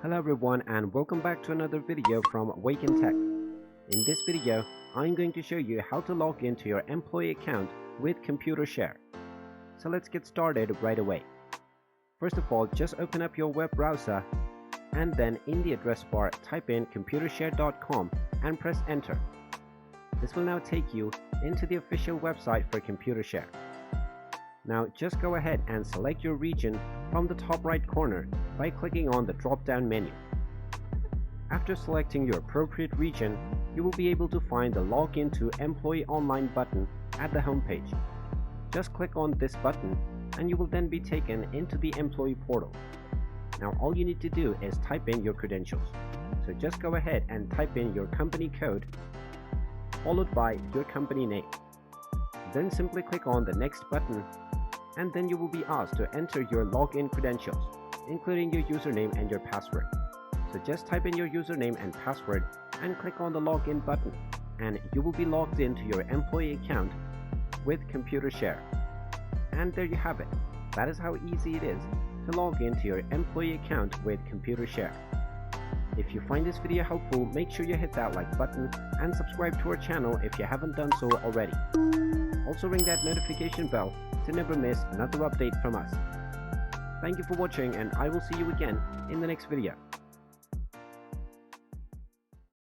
Hello everyone and welcome back to another video from Wake&Tech. In this video, I'm going to show you how to log into your employee account with Computershare. So let's get started right away. First of all, just open up your web browser and then in the address bar type in computershare.com and press enter. This will now take you into the official website for Computershare. Now just go ahead and select your region from the top right corner by clicking on the drop-down menu. After selecting your appropriate region, you will be able to find the Login to Employee Online button at the home page. Just click on this button and you will then be taken into the employee portal. Now all you need to do is type in your credentials. So just go ahead and type in your company code followed by your company name. Then simply click on the next button and then you will be asked to enter your login credentials, including your username and your password. So just type in your username and password and click on the login button and you will be logged into your employee account with Computershare. And there you have it. That is how easy it is to log into your employee account with Computershare. If you find this video helpful, make sure you hit that like button and subscribe to our channel if you haven't done so already. Also ring that notification bell to never miss another update from us. Thank you for watching and I will see you again in the next video.